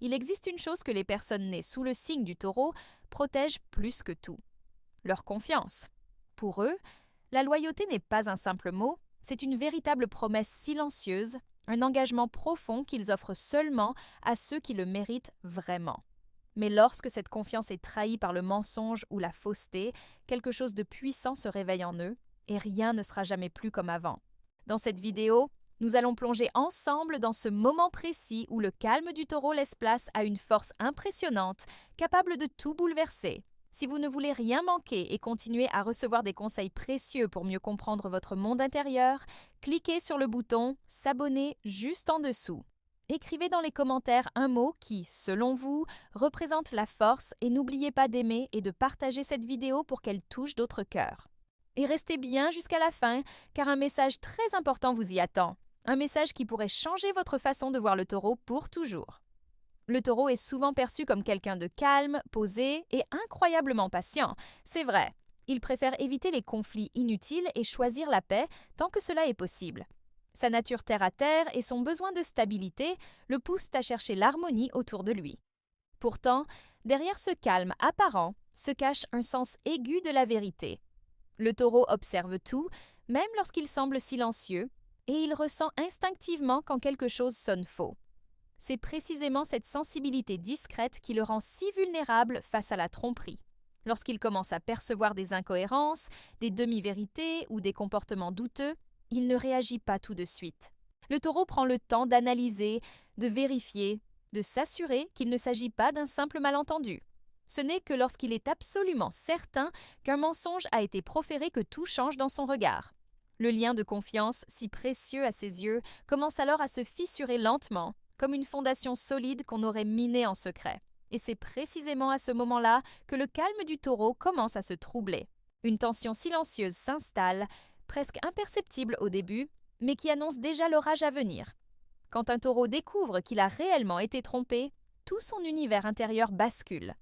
il existe une chose que les personnes nées sous le signe du taureau protègent plus que tout: leur confiance. Pour eux, la loyauté n'est pas un simple mot, c'est une véritable promesse silencieuse, un engagement profond qu'ils offrent seulement à ceux qui le méritent vraiment. Mais lorsque cette confiance est trahie par le mensonge ou la fausseté, quelque chose de puissant se réveille en eux et rien ne sera jamais plus comme avant. Dans cette vidéo, nous allons plonger ensemble dans ce moment précis où le calme du taureau laisse place à une force impressionnante, capable de tout bouleverser. Si vous ne voulez rien manquer et continuer à recevoir des conseils précieux pour mieux comprendre votre monde intérieur, cliquez sur le bouton « S'abonner » juste en dessous. Écrivez dans les commentaires un mot qui, selon vous, représente la force et n'oubliez pas d'aimer et de partager cette vidéo pour qu'elle touche d'autres cœurs. Et restez bien jusqu'à la fin, car un message très important vous y attend. Un message qui pourrait changer votre façon de voir le taureau pour toujours. Le taureau est souvent perçu comme quelqu'un de calme, posé et incroyablement patient. C'est vrai, il préfère éviter les conflits inutiles et choisir la paix tant que cela est possible. Sa nature terre-à-terre et son besoin de stabilité le poussent à chercher l'harmonie autour de lui. Pourtant, derrière ce calme apparent se cache un sens aigu de la vérité. Le taureau observe tout, même lorsqu'il semble silencieux, et il ressent instinctivement quand quelque chose sonne faux. C'est précisément cette sensibilité discrète qui le rend si vulnérable face à la tromperie. Lorsqu'il commence à percevoir des incohérences, des demi-vérités ou des comportements douteux, il ne réagit pas tout de suite. Le taureau prend le temps d'analyser, de vérifier, de s'assurer qu'il ne s'agit pas d'un simple malentendu. Ce n'est que lorsqu'il est absolument certain qu'un mensonge a été proféré que tout change dans son regard. Le lien de confiance, si précieux à ses yeux, commence alors à se fissurer lentement, comme une fondation solide qu'on aurait minée en secret. Et c'est précisément à ce moment-là que le calme du taureau commence à se troubler. Une tension silencieuse s'installe, presque imperceptible au début, mais qui annonce déjà l'orage à venir. Quand un taureau découvre qu'il a réellement été trompé, tout son univers intérieur bascule.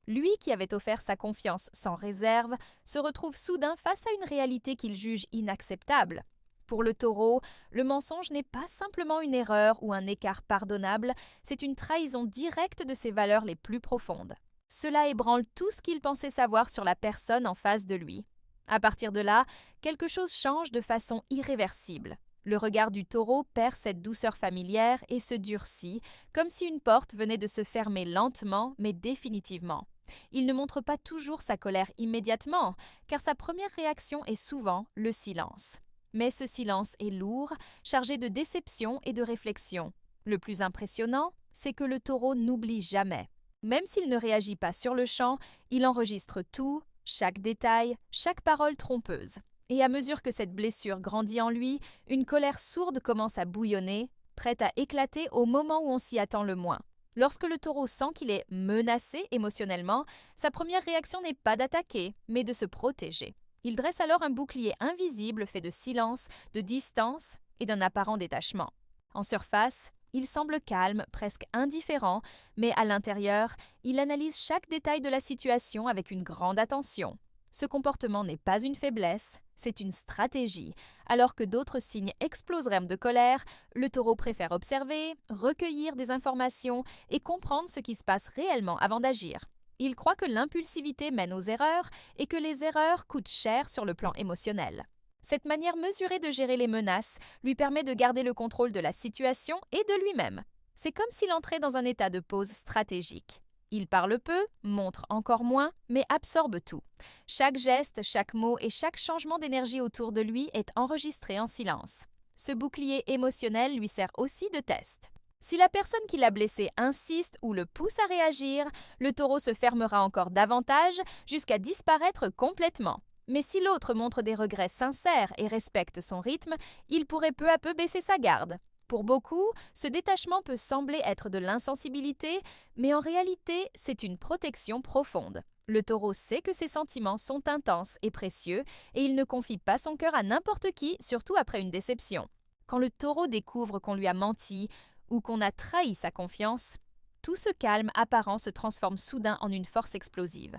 Lui qui avait offert sa confiance sans réserve se retrouve soudain face à une réalité qu'il juge inacceptable. Pour le taureau, le mensonge n'est pas simplement une erreur ou un écart pardonnable, c'est une trahison directe de ses valeurs les plus profondes. Cela ébranle tout ce qu'il pensait savoir sur la personne en face de lui. À partir de là, quelque chose change de façon irréversible. Le regard du taureau perd cette douceur familière et se durcit, comme si une porte venait de se fermer lentement mais définitivement. Il ne montre pas toujours sa colère immédiatement, car sa première réaction est souvent le silence. Mais ce silence est lourd, chargé de déception et de réflexion. Le plus impressionnant, c'est que le taureau n'oublie jamais. Même s'il ne réagit pas sur le champ, il enregistre tout, chaque détail, chaque parole trompeuse. Et à mesure que cette blessure grandit en lui, une colère sourde commence à bouillonner, prête à éclater au moment où on s'y attend le moins. Lorsque le taureau sent qu'il est menacé émotionnellement, sa première réaction n'est pas d'attaquer, mais de se protéger. Il dresse alors un bouclier invisible fait de silence, de distance et d'un apparent détachement. En surface, il semble calme, presque indifférent, mais à l'intérieur, il analyse chaque détail de la situation avec une grande attention. Ce comportement n'est pas une faiblesse, c'est une stratégie. Alors que d'autres signes exploseraient de colère, le taureau préfère observer, recueillir des informations et comprendre ce qui se passe réellement avant d'agir. Il croit que l'impulsivité mène aux erreurs et que les erreurs coûtent cher sur le plan émotionnel. Cette manière mesurée de gérer les menaces lui permet de garder le contrôle de la situation et de lui-même. C'est comme s'il entrait dans un état de pause stratégique. Il parle peu, montre encore moins, mais absorbe tout. Chaque geste, chaque mot et chaque changement d'énergie autour de lui est enregistré en silence. Ce bouclier émotionnel lui sert aussi de test. Si la personne qui l'a blessé insiste ou le pousse à réagir, le taureau se fermera encore davantage jusqu'à disparaître complètement. Mais si l'autre montre des regrets sincères et respecte son rythme, il pourrait peu à peu baisser sa garde. Pour beaucoup, ce détachement peut sembler être de l'insensibilité, mais en réalité, c'est une protection profonde. Le taureau sait que ses sentiments sont intenses et précieux, et il ne confie pas son cœur à n'importe qui, surtout après une déception. Quand le taureau découvre qu'on lui a menti ou qu'on a trahi sa confiance, tout ce calme apparent se transforme soudain en une force explosive.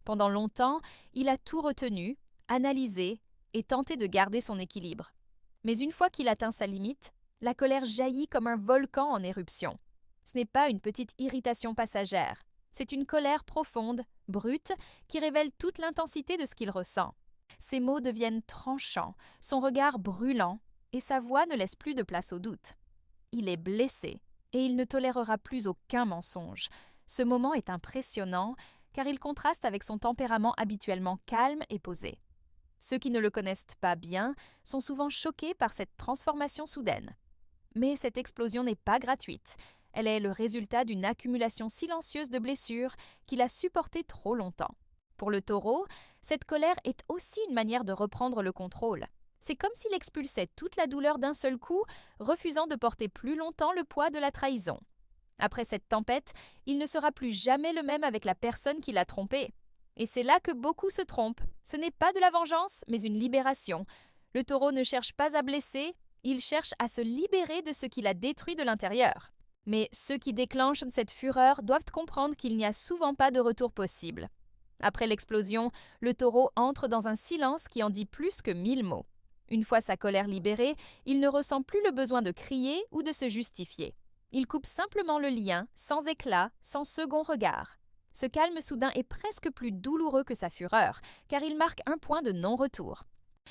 Pendant longtemps, il a tout retenu, analysé et tenté de garder son équilibre. Mais une fois qu'il atteint sa limite, la colère jaillit comme un volcan en éruption. Ce n'est pas une petite irritation passagère. C'est une colère profonde, brute, qui révèle toute l'intensité de ce qu'il ressent. Ses mots deviennent tranchants, son regard brûlant, et sa voix ne laisse plus de place au doute. Il est blessé, et il ne tolérera plus aucun mensonge. Ce moment est impressionnant, car il contraste avec son tempérament habituellement calme et posé. Ceux qui ne le connaissent pas bien sont souvent choqués par cette transformation soudaine. Mais cette explosion n'est pas gratuite. Elle est le résultat d'une accumulation silencieuse de blessures qu'il a supportées trop longtemps. Pour le taureau, cette colère est aussi une manière de reprendre le contrôle. C'est comme s'il expulsait toute la douleur d'un seul coup, refusant de porter plus longtemps le poids de la trahison. Après cette tempête, il ne sera plus jamais le même avec la personne qui l'a trompé. Et c'est là que beaucoup se trompent. Ce n'est pas de la vengeance, mais une libération. Le taureau ne cherche pas à blesser, il cherche à se libérer de ce qu'il a détruit de l'intérieur. Mais ceux qui déclenchent cette fureur doivent comprendre qu'il n'y a souvent pas de retour possible. Après l'explosion, le taureau entre dans un silence qui en dit plus que 1000 mots. Une fois sa colère libérée, il ne ressent plus le besoin de crier ou de se justifier. Il coupe simplement le lien, sans éclat, sans second regard. Ce calme soudain est presque plus douloureux que sa fureur, car il marque un point de non-retour.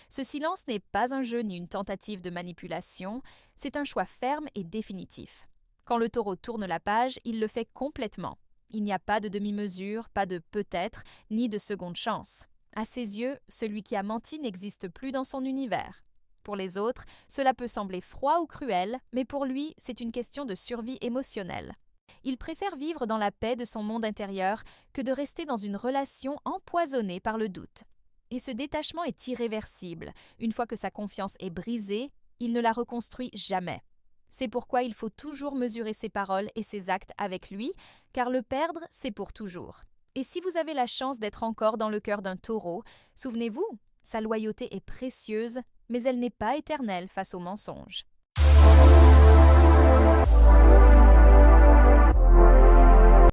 Ce silence n'est pas un jeu ni une tentative de manipulation, c'est un choix ferme et définitif. Quand le taureau tourne la page, il le fait complètement. Il n'y a pas de demi-mesure, pas de peut-être, ni de seconde chance. À ses yeux, celui qui a menti n'existe plus dans son univers. Pour les autres, cela peut sembler froid ou cruel, mais pour lui, c'est une question de survie émotionnelle. Il préfère vivre dans la paix de son monde intérieur que de rester dans une relation empoisonnée par le doute. Et ce détachement est irréversible. Une fois que sa confiance est brisée, il ne la reconstruit jamais. C'est pourquoi il faut toujours mesurer ses paroles et ses actes avec lui, car le perdre, c'est pour toujours. Et si vous avez la chance d'être encore dans le cœur d'un taureau, souvenez-vous, sa loyauté est précieuse, mais elle n'est pas éternelle face aux mensonges.